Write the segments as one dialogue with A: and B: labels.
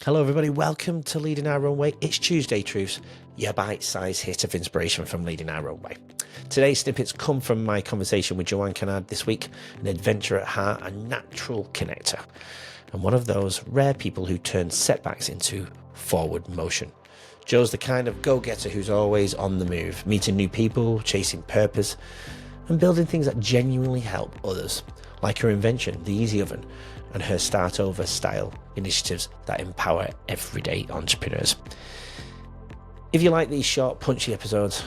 A: Hello everybody, welcome to Leading Our Own Way. It's Tuesday Truths, your bite-sized hit of inspiration from Leading Our Own Way. Today's snippets come from my conversation with Joanne Kennard this week, an adventurer at heart, a natural connector, and one of those rare people who turn setbacks into forward motion. Jo's the kind of go-getter who's always on the move, meeting new people, chasing purpose, and building things that genuinely help others, like her Invention, the Easy Oven, and her Start Over style initiatives that empower everyday entrepreneurs. If you like these short, punchy episodes,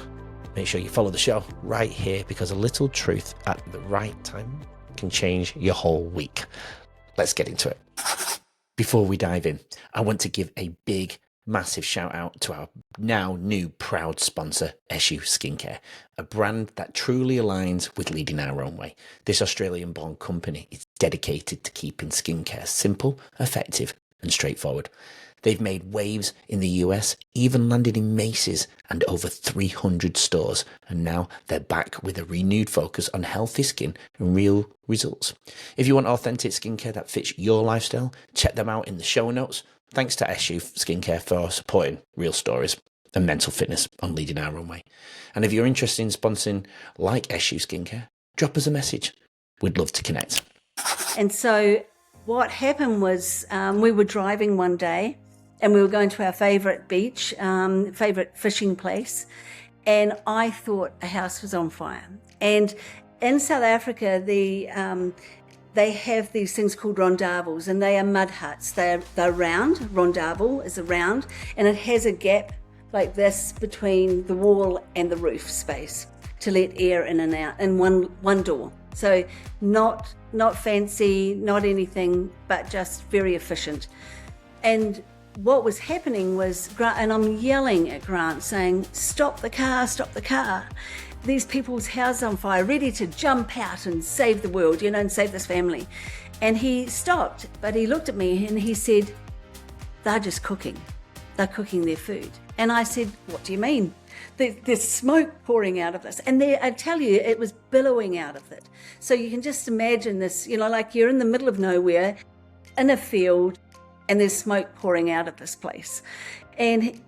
A: make sure you follow the show right here, because a little truth at the right time can change your whole week. Let's get into it. Before we dive in, I want to give a big, massive shout out to our now new proud sponsor, Eshu Skincare, a brand that truly aligns with Leading Our Own Way. This Australian-born company is dedicated to keeping skincare simple, effective, and straightforward. They've made waves in the US, even landed in Macy's and over 300 stores, and now they're back with a renewed focus on healthy skin and real results. If you want authentic skincare that fits your lifestyle, check them out in the show notes. Thanks to Eshu Skincare for supporting real stories and mental fitness on Leading Our Own Way. And if you're interested in sponsoring like Eshu Skincare, drop us a message. We'd love to connect.
B: And so what happened was we were driving one day and we were going to our favourite beach, favourite fishing place, and I thought a house was on fire. And in South Africa, they have these things called rondavels, and they are mud huts. They're round. Rondavel is a round, and it has a gap like this between the wall and the roof space to let air in and out, and one door. So not fancy, not anything, but just very efficient. And what was happening was, and I'm yelling at Grant saying, stop the car, stop the car. These people's houses on fire, ready to jump out and save the world, and save this family. And he stopped, but he looked at me and he said, they're just cooking. They're cooking their food. And I said, what do you mean? There's smoke pouring out of this. And I tell you, it was billowing out of it. So you can just imagine this, like you're in the middle of nowhere, in a field, and there's smoke pouring out of this place. And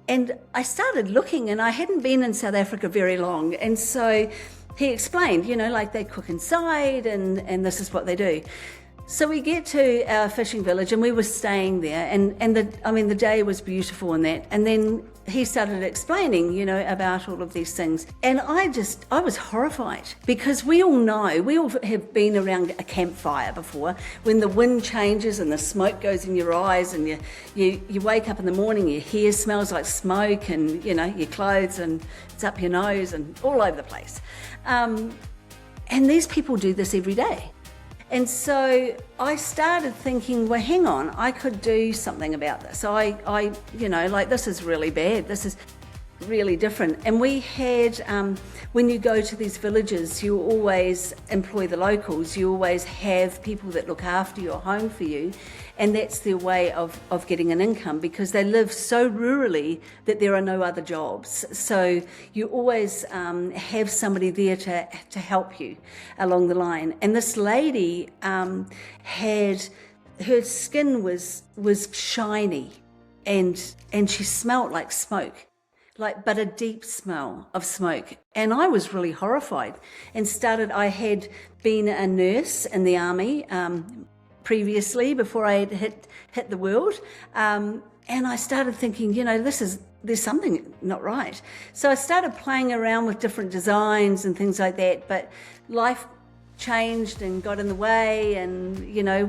B: I started looking, and I hadn't been in South Africa very long. And so he explained, like they cook inside and this is what they do. So we get to our fishing village and we were staying there, and the day was beautiful and that. And then he started explaining, about all of these things. And I was horrified, because we all have been around a campfire before, when the wind changes and the smoke goes in your eyes, and you wake up in the morning, your hair smells like smoke, and your clothes, and it's up your nose and all over the place. And these people do this every day. And so I started thinking, well, hang on, I could do something about this. I this is really bad. This is really different. And we had, when you go to these villages, you always employ the locals. You always have people that look after your home for you. And that's their way of getting an income, because they live so rurally that there are no other jobs. So you always have somebody there to help you along the line. And this lady her skin was shiny, and she smelled like smoke, but a deep smell of smoke. And I was really horrified, and I had been a nurse in the army previously, before I had hit the world, and I started thinking, there's something not right. So I started playing around with different designs and things like that, but life changed and got in the way, and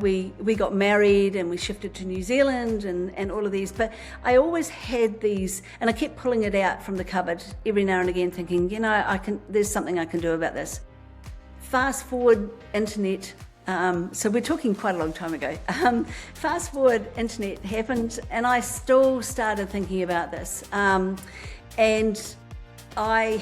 B: we got married and we shifted to New Zealand and all of these. But I always had these, and I kept pulling it out from the cupboard every now and again, thinking, there's something I can do about this. Fast forward, internet. So we're talking quite a long time ago. Fast forward, internet happened, and I still started thinking about this. And I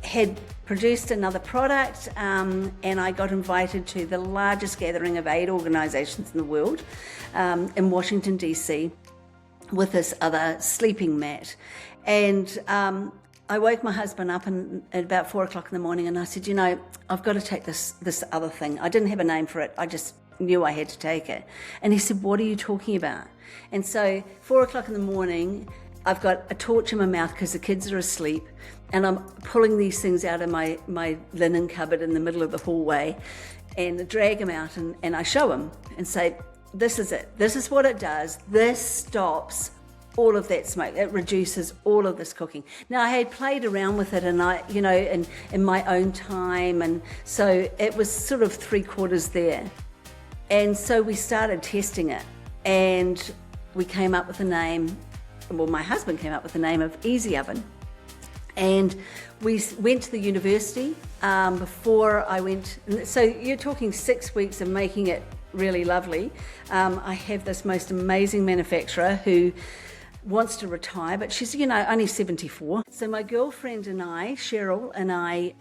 B: had produced another product, and I got invited to the largest gathering of aid organisations in the world, in Washington, DC, with this other sleeping mat. And I woke my husband up at about 4 o'clock in the morning, and I said, I've got to take this other thing. I didn't have a name for it. I just knew I had to take it. And he said, what are you talking about? And so 4 o'clock in the morning, I've got a torch in my mouth because the kids are asleep, and I'm pulling these things out of my linen cupboard in the middle of the hallway, and I drag them out and I show them and say, this is it. This is what it does. This stops all of that smoke. It reduces all of this cooking. Now, I had played around with it, and I, in my own time, and so it was sort of 3/4 there. And so we started testing it, and we came up with a name. Well, my husband came up with the name of Easy Oven. And we went to the university before I went. So you're talking 6 weeks of making it really lovely. I have this most amazing manufacturer who wants to retire, but she's, only 74. So my girlfriend and I, Cheryl and I,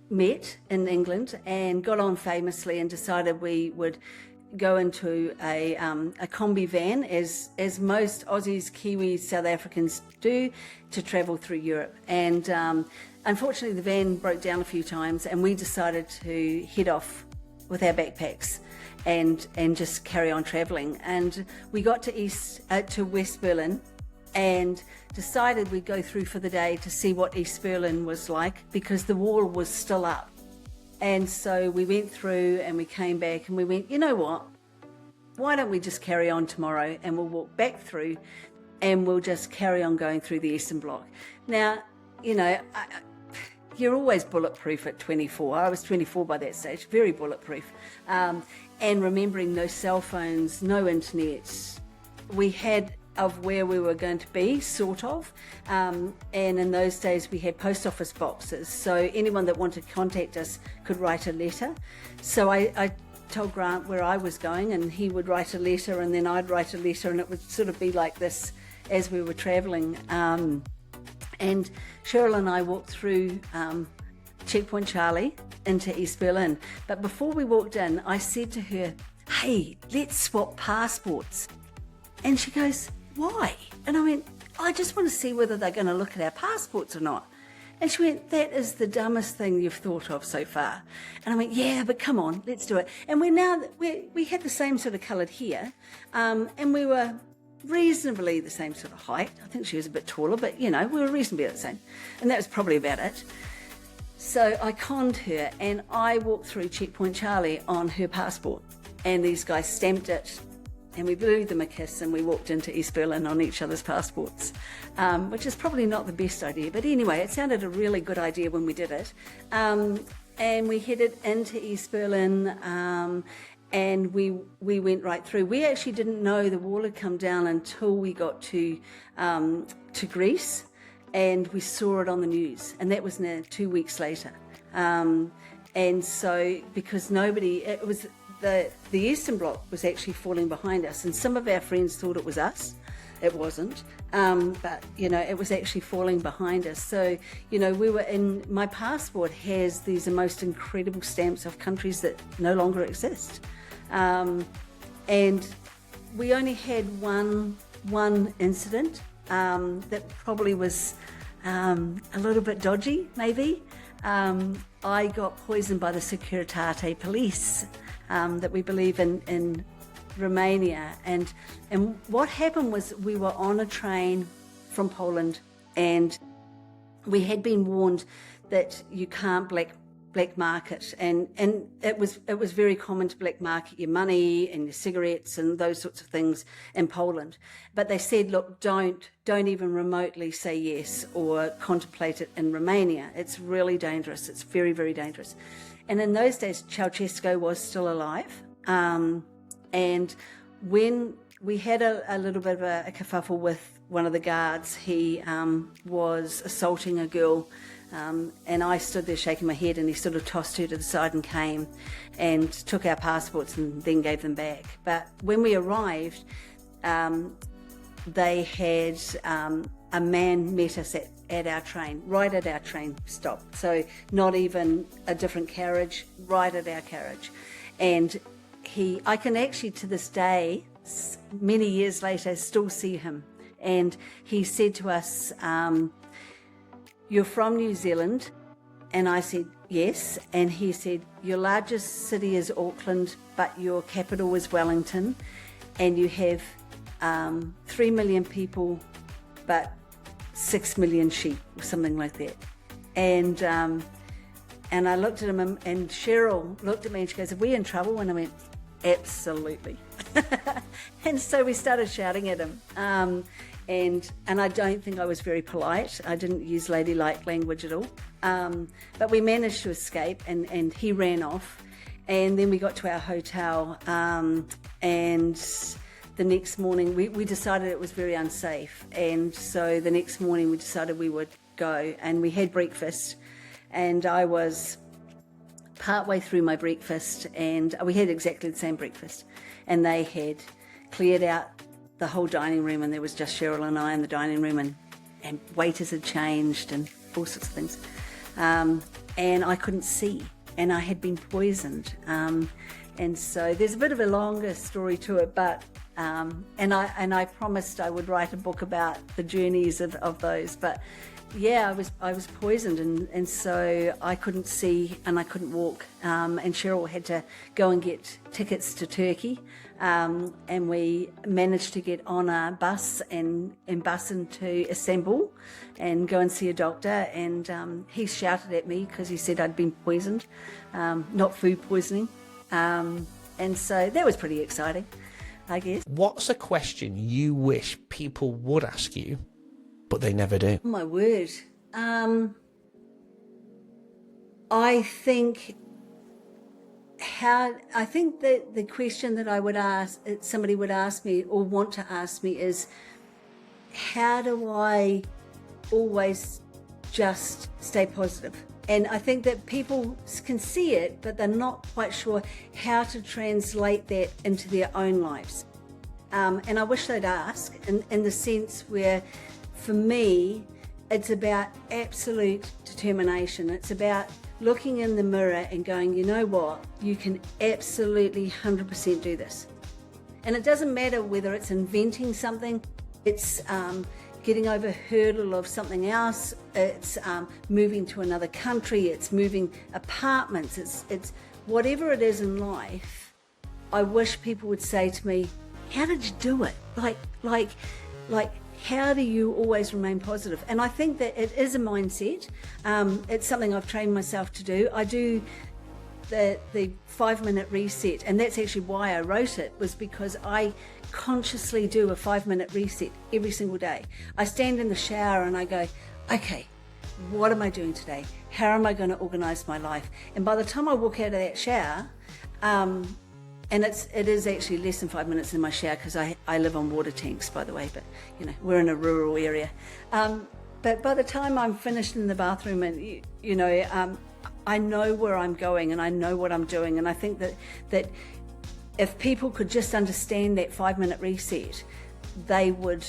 B: met in England and got on famously and decided we would go into a combi van, as most Aussies, Kiwis, South Africans do, to travel through Europe. And unfortunately, the van broke down a few times, and we decided to head off with our backpacks and just carry on traveling. And we got to West Berlin and decided we'd go through for the day to see what East Berlin was like, because the wall was still up. And so we went through and we came back and we went, you know what? Why don't we just carry on tomorrow and we'll walk back through and we'll just carry on going through the Eastern Bloc. Now, you're always bulletproof at 24. I was 24 by that stage, very bulletproof. And remembering no cell phones, no internet. We had of where we were going to be, sort of. And in those days we had post office boxes, so anyone that wanted to contact us could write a letter. So I told Grant where I was going, and he would write a letter, and then I'd write a letter, and it would sort of be like this as we were travelling. And Cheryl and I walked through Checkpoint Charlie into East Berlin. But before we walked in, I said to her, hey, let's swap passports. And she goes, why? And I went, I just want to see whether they're going to look at our passports or not. And she went, that is the dumbest thing you've thought of so far. And I went, yeah, but come on, let's do it. And we had the same sort of coloured hair, and we were reasonably the same sort of height. I think she was a bit taller, but we were reasonably the same. And that was probably about it. So I conned her, and I walked through Checkpoint Charlie on her passport, and these guys stamped it. And we blew them a kiss, and we walked into East Berlin on each other's passports, which is probably not the best idea. But anyway, it sounded a really good idea when we did it. And we headed into East Berlin, and we went right through. We actually didn't know the wall had come down until we got to Greece, and we saw it on the news. And that was now 2 weeks later. And so, because the Eastern Bloc was actually falling behind us, and some of our friends thought it was us. It wasn't, but it was actually falling behind us. So we were in. My passport has these most incredible stamps of countries that no longer exist, and we only had one incident that probably was a little bit dodgy, maybe. I got poisoned by the Securitate police. That we believe in Romania, and what happened was we were on a train from Poland, and we had been warned that you can't black market, and it was very common to black market your money and your cigarettes and those sorts of things in Poland. But they said, look, don't even remotely say yes or contemplate it in Romania. It's really dangerous. It's very, very dangerous. And in those days, Ceausescu was still alive. And when we had a little bit of a kerfuffle with one of the guards, he was assaulting a girl, and I stood there shaking my head, and he sort of tossed her to the side and came and took our passports and then gave them back. But when we arrived, they had a man met us at our train, right at our train stop. So not even a different carriage, right at our carriage. And I can actually to this day, many years later, still see him. And he said to us, you're from New Zealand? And I said, yes. And he said, your largest city is Auckland, but your capital is Wellington, and you have 3 million people, but 6 million sheep, or something like that. And I looked at him, and Cheryl looked at me and she goes, are we in trouble? And I went, absolutely. And so we started shouting at him. And I don't think I was very polite. I didn't use ladylike language at all. But we managed to escape, and he ran off. And then we got to our hotel, and the next morning we decided it was very unsafe. And so the next morning we decided we would go, and we had breakfast. And I was partway through my breakfast, and we had exactly the same breakfast. And they had cleared out the whole dining room, and there was just Cheryl and I in the dining room, and waiters had changed and all sorts of things. And I couldn't see, and I had been poisoned. And so there's a bit of a longer story to it, but and I promised I would write a book about the journeys of those. But yeah, I was poisoned, and so I couldn't see and I couldn't walk. And Cheryl had to go and get tickets to Turkey, and we managed to get on a bus and bus into Istanbul and go and see a doctor. And he shouted at me because he said I'd been poisoned, not food poisoning. And so that was pretty exciting, I guess.
A: What's a question you wish people would ask you, but they never do?
B: Oh, my word. I think that the question that I would ask, somebody would ask me or want to ask me is, how do I always just stay positive? And I think that people can see it, but they're not quite sure how to translate that into their own lives. And I wish they'd ask in the sense where, for me, it's about absolute determination. It's about looking in the mirror and going, you know what, you can absolutely 100% do this. And it doesn't matter whether it's inventing something, it's getting over a hurdle of something else, it's moving to another country, it's moving apartments, it's whatever it is in life. I wish people would say to me, how did you do it? Like, how do you always remain positive? And I think that it is a mindset. It's something I've trained myself to do. I do the 5-minute reset, and that's actually why I wrote it, was because I consciously do a 5-minute reset every single day. I stand in the shower and I go, okay, what am I doing today? How am I going to organize my life? And by the time I walk out of that shower, and it is actually less than 5 minutes in my shower, because I live on water tanks, by the way, but you know, we're in a rural area. But by the time I'm finished in the bathroom, and I know where I'm going and I know what I'm doing. And I think that if people could just understand that 5-minute reset, they would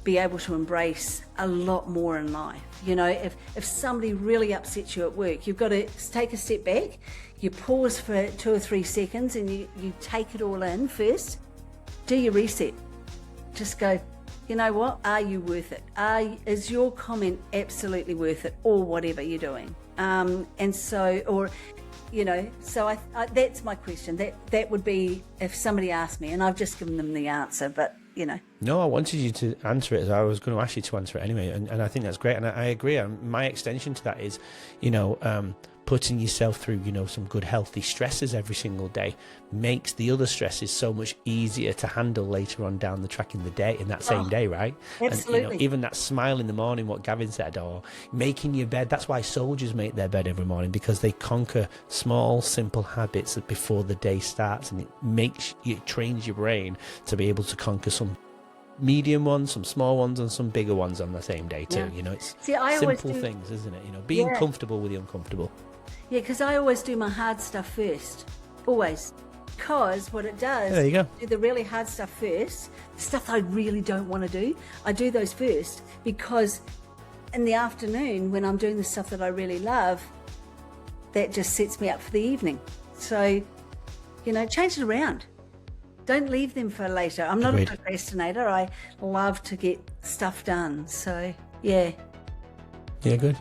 B: be able to embrace a lot more in life. You know, if somebody really upsets you at work, you've got to take a step back, you pause for 2 or 3 seconds, and you take it all in first. Do your reset. Just go, you know what, are you worth it? Is your comment absolutely worth it, or whatever you're doing? And so, or, you know, so I that's my question. That would be if somebody asked me, and I've just given them the answer, but you know.
A: No, I wanted you to answer it. I was going to ask you to answer it anyway, and I think that's great, and I agree. My extension to that is, putting yourself through, some good healthy stresses every single day makes the other stresses so much easier to handle later on down the track in the day, in that same day, right?
B: Absolutely.
A: And, even that smile in the morning, what Gavin said, or making your bed. That's why soldiers make their bed every morning, because they conquer small, simple habits before the day starts, and it trains your brain to be able to conquer some medium ones, some small ones, and some bigger ones on the same day too.
B: Yeah.
A: It's
B: I
A: simple things, isn't it? Being comfortable with the uncomfortable.
B: Yeah, because I always do my hard stuff first, always. Because what it does,
A: there you go.
B: Do the really hard stuff first, the stuff I really don't want to do, I do those first, because in the afternoon, when I'm doing the stuff that I really love, that just sets me up for the evening. So, change it around. Don't leave them for later. I'm not
A: Agreed.
B: a procrastinator. I love to get stuff done. So, yeah.
A: Yeah, good.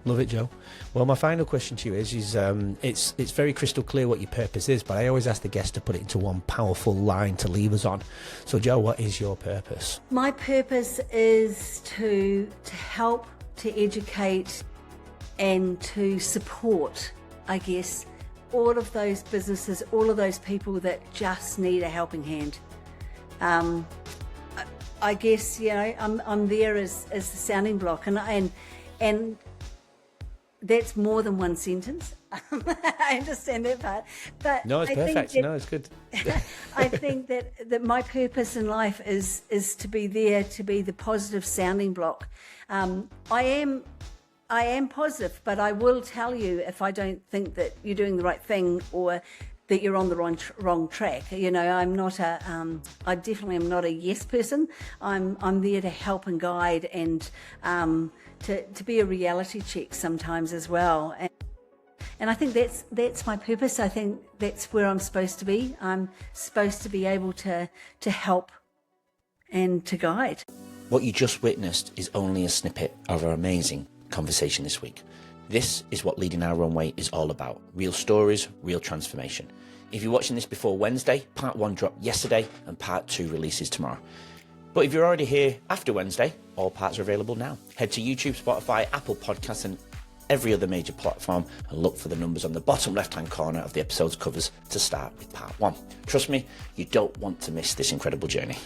A: Love it, Joe. Well, my final question to you is it's very crystal clear what your purpose is, but I always ask the guest to put it into one powerful line to leave us on. So, Joe, what is your purpose?
B: My purpose is to help, to educate, and to support, I guess, all of those businesses, all of those people that just need a helping hand. I guess, I'm there as the sounding block, and that's more than one sentence. I understand that part, but
A: no, it's perfect. No, it's good.
B: I think that my purpose in life is to be there, to be the positive sounding block. I am positive, but I will tell you if I don't think that you're doing the right thing or that you're on the wrong track. I'm not I definitely am not a yes person. I'm there to help and guide and to be a reality check sometimes as well. And I think that's my purpose. I think that's where I'm supposed to be. I'm supposed to be able to help and to guide.
C: What you just witnessed is only a snippet of our amazing conversation this week. This is what Leading Our Own Way is all about. Real stories, real transformation. If you're watching this before Wednesday, part 1 dropped yesterday and part 2 releases tomorrow. But if you're already here after Wednesday, all parts are available now. Head to YouTube, Spotify, Apple Podcasts and every other major platform and look for the numbers on the bottom left-hand corner of the episode's covers to start with part 1. Trust me, you don't want to miss this incredible journey.